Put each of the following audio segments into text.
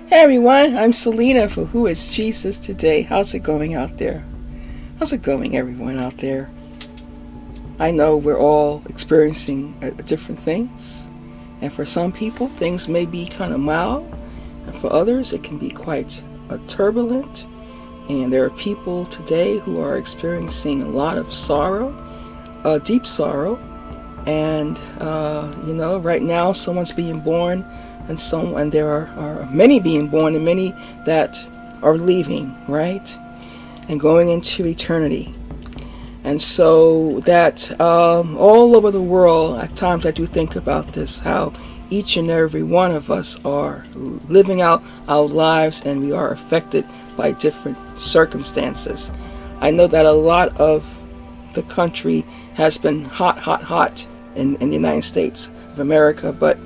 Hey everyone, I'm Selena for Who is Jesus Today. How's it going out there? How's it going, everyone out there? I know we're all experiencing different things, and for some people things may be kind of mild, and for others it can be quite turbulent. And there are people today who are experiencing a lot of sorrow, deep sorrow, and right now someone's being born. And there are many being born and many that are leaving, right? And going into eternity. And so that all over the world, at times I do think about this, how each and every one of us are living out our lives and we are affected by different circumstances. I know that a lot of the country has been hot in the United States of America, but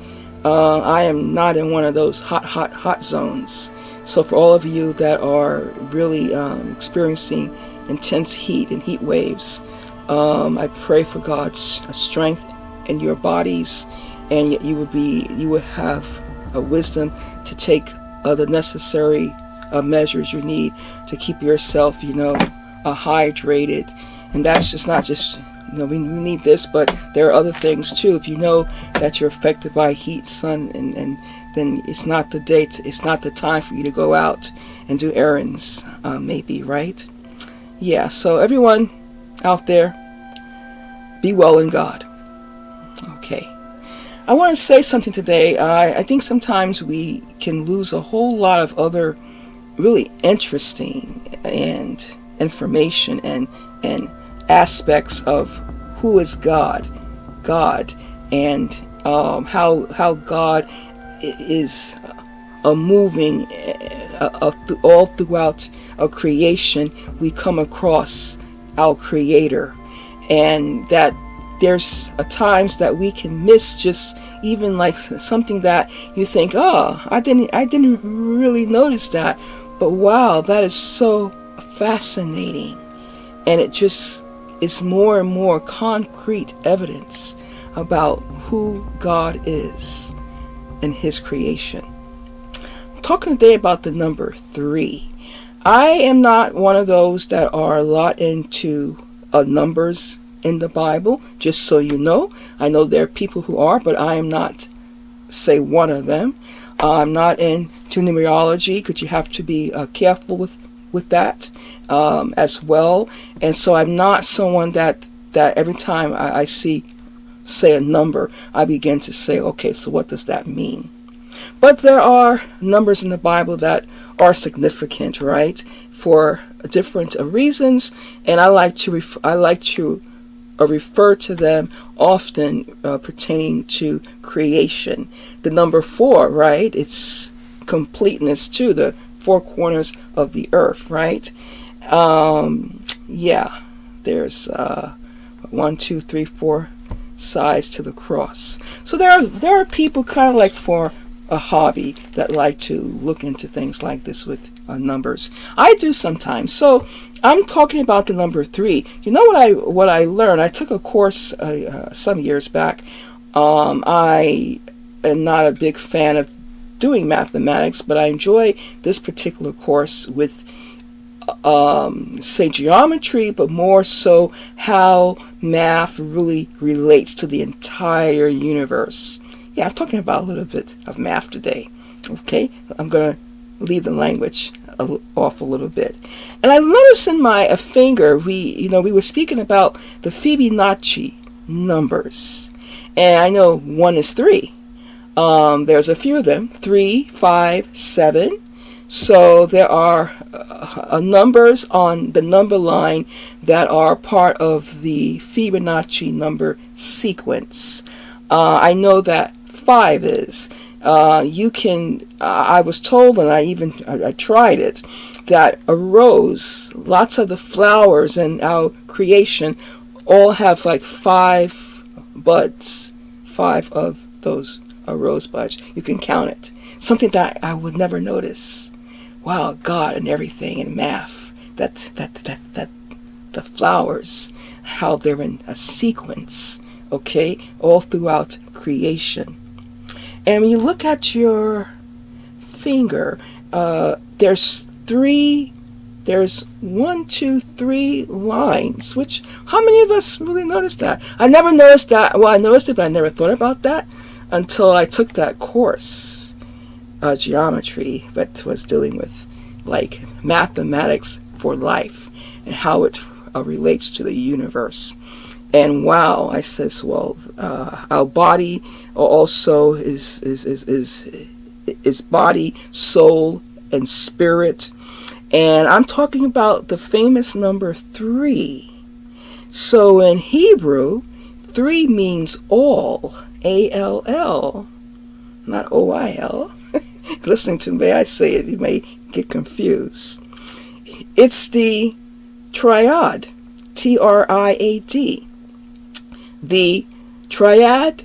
I am not in one of those hot zones. So for all of you that are really experiencing intense heat and heat waves, I pray for God's strength in your bodies, and yet you would have a wisdom to take the necessary measures you need to keep yourself, hydrated. And that's just not just we need this, but there are other things too. If you know that you're affected by heat, sun, and then it's not the date, it's not the time for you to go out and do errands, maybe, right? Yeah, so everyone out there, be well in God. Okay. I want to say something today. I think sometimes we can lose a whole lot of other really interesting and information and aspects of who is God, and how God is moving all throughout our creation. We come across our Creator, and that there's times that we can miss just even like something that you think, oh, I didn't really notice that, but wow, that is so fascinating, and it just is more and more concrete evidence about who God is and His creation. I'm talking today about the number 3. I am not one of those that are a lot into numbers in the Bible, just so you know. I know there are people who are, but I am not, say, one of them. I'm not into numerology, because you have to be careful with that as well. And so I'm not someone that every time I say a number, I begin to say, okay, so what does that mean? But there are numbers in the Bible that are significant, right, for different reasons, and I like to refer to them often pertaining to creation. The number 4, right, it's completeness too, the 4 corners of the earth, right? There's 1, 2, 3, 4 sides to the cross. So there are people kind of like for a hobby that like to look into things like this with numbers. I do sometimes. So I'm talking about the number 3. You know what I learned? I took a course some years back. I am not a big fan of doing mathematics, but I enjoy this particular course with say geometry, but more so how math really relates to the entire universe. Yeah, I'm talking about a little bit of math today. Okay, I'm gonna leave the language off a little bit. And I noticed in my finger, we were speaking about the Fibonacci numbers, and I know 1 is 3. There's a few of them, 3, 5, 7. So there are numbers on the number line that are part of the Fibonacci number sequence. I know that 5 is. I was told, and I tried it, that a rose, lots of the flowers in our creation all have like 5 buds, 5 of those rose buds. You can count it. Something that I would never notice. Wow, God and everything and math. That the flowers, how they're in a sequence, okay, all throughout creation. And when you look at your finger, there's three. There's 1, 2, 3 lines. Which, how many of us really noticed that? I never noticed that. Well, I noticed it, but I never thought about that until I took that course, geometry, that was dealing with like mathematics for life and how it relates to the universe. And wow, I says, well, our body also is body, soul, and spirit. And I'm talking about the famous number 3. So in Hebrew, 3 means all, A-L-L, not O-I-L. Listening to me, I say it, you may get confused. It's the Triad, T-R-I-A-D. The Triad,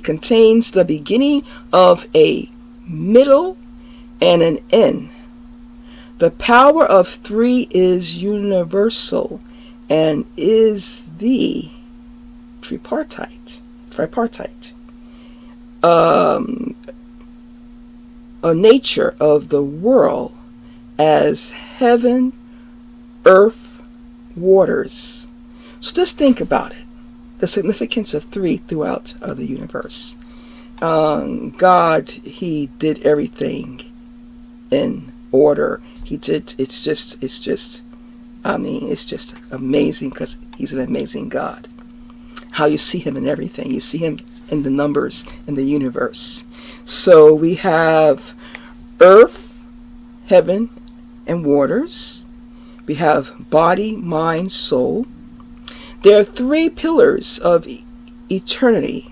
contains the beginning of a middle and an end. The power of 3 is universal and is the tripartite. A nature of the world as heaven, earth, waters. So just think about it. The significance of 3 throughout the universe. God, He did everything in order. It's just amazing, because He's an amazing God. How you see Him in everything. You see Him in the numbers in the universe. So we have earth, heaven, and waters. We have body, mind, soul. There are 3 pillars of eternity: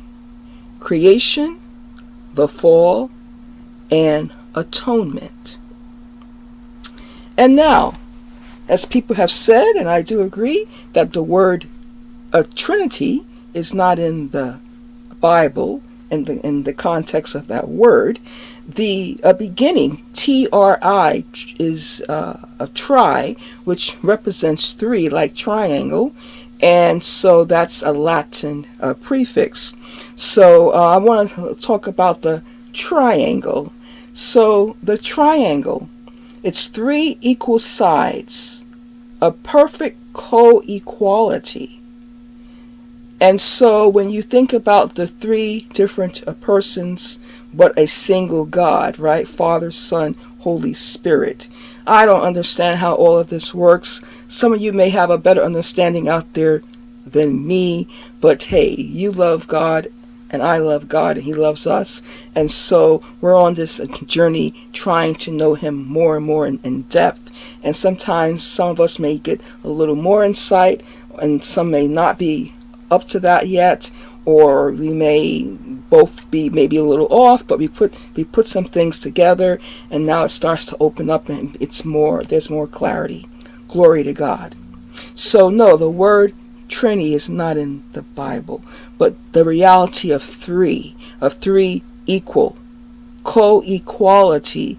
creation, the fall, and atonement. And now, as people have said, and I do agree, that the word Trinity is not in the Bible in the context of that word. The beginning, T-R-I, is a tri, which represents 3, like triangle. And so that's a Latin prefix. So I want to talk about the triangle. So the triangle, it's 3 equal sides, a perfect co-equality. And so when you think about the 3 different persons, but a single God, right? Father, Son, Holy Spirit. I don't understand how all of this works. Some of you may have a better understanding out there than me, but hey, you love God and I love God and He loves us. And so we're on this journey trying to know Him more and more in depth. And sometimes some of us may get a little more insight and some may not be up to that yet, or we may both be maybe a little off, but we put some things together and now it starts to open up and there's more clarity. Glory to God. So no, the word Trinity is not in the Bible, but the reality of 3 equal, co-equality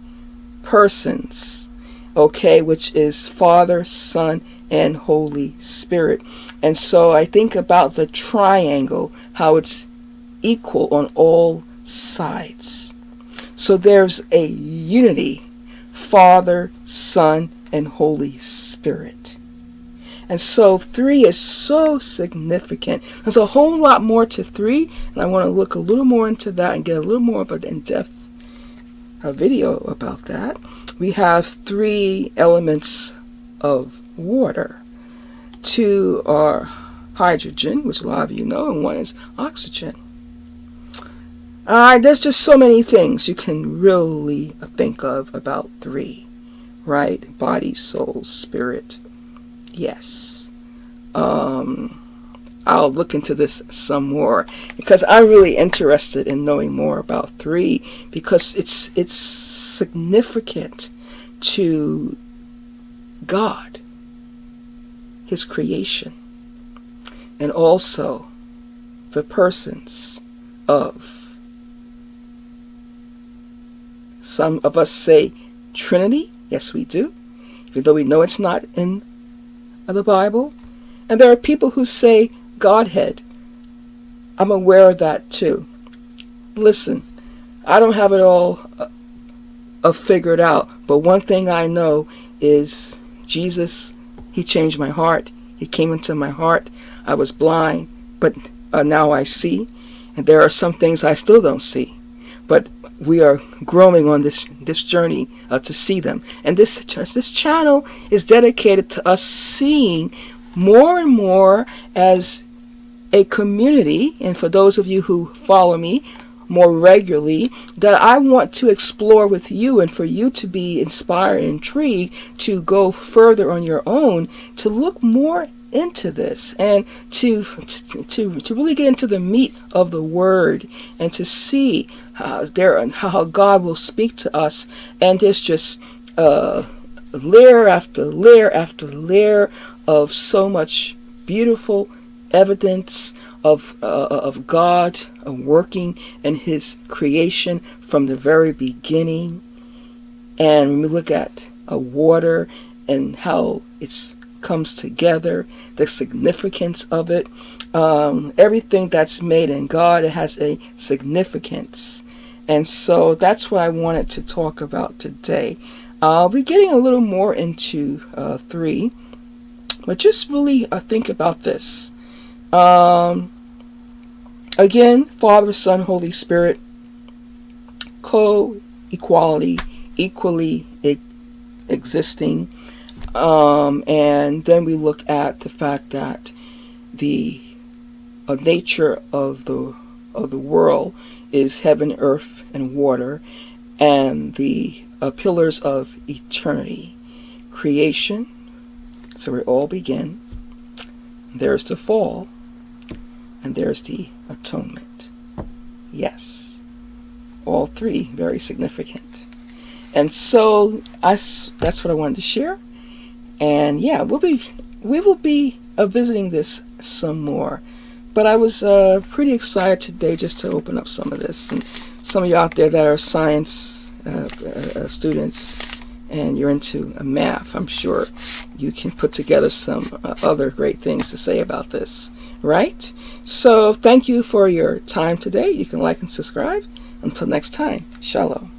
persons, okay, which is Father, Son, and Holy Spirit. And so I think about the triangle, how it's equal on all sides. So there's a unity, Father, Son, and Holy Spirit. And so 3 is so significant. There's a whole lot more to 3, and I want to look a little more into that and get a little more of an in-depth video about that. We have 3 elements of water. 2 are hydrogen, which a lot of you know, and 1 is oxygen. There's just so many things you can really think of about 3, right? Body, soul, spirit. Yes. I'll look into this some more because I'm really interested in knowing more about 3 because it's significant to God, His creation, and also the persons of, some of us say Trinity. Yes, we do, even though we know it's not in the Bible. And there are people who say Godhead. I'm aware of that too. Listen, I don't have it all figured out, but one thing I know is Jesus, he changed my heart. He came into my heart. I was blind, but now I see. And there are some things I still don't see. But we are growing on this journey to see them. And this channel is dedicated to us seeing more and more as a community. And for those of you who follow me more regularly, that I want to explore with you, and for you to be inspired and intrigued to go further on your own, to look more into this, and to really get into the meat of the word, and to see how God will speak to us. And there's just layer after layer after layer of so much beautiful evidence of God working in his creation from the very beginning. And when we look at water and how it comes together, the significance of it, everything that's made in God, it has a significance. And so that's what I wanted to talk about today. I'll be getting a little more into 3, but just really think about this. Again, Father, Son, Holy Spirit, co-equality, equally existing. And then we look at the fact that the nature of the world is heaven, earth, and water, and the pillars of eternity. Creation, so we all begin. There's the fall, and there's the atonement. Yes, all 3 very significant. And so that's what I wanted to share. And yeah, we will be visiting this some more. But I was pretty excited today just to open up some of this. And some of you out there that are science students and you're into math, I'm sure you can put together some other great things to say about this, right? So thank you for your time today. You can like and subscribe. Until next time, Shalom.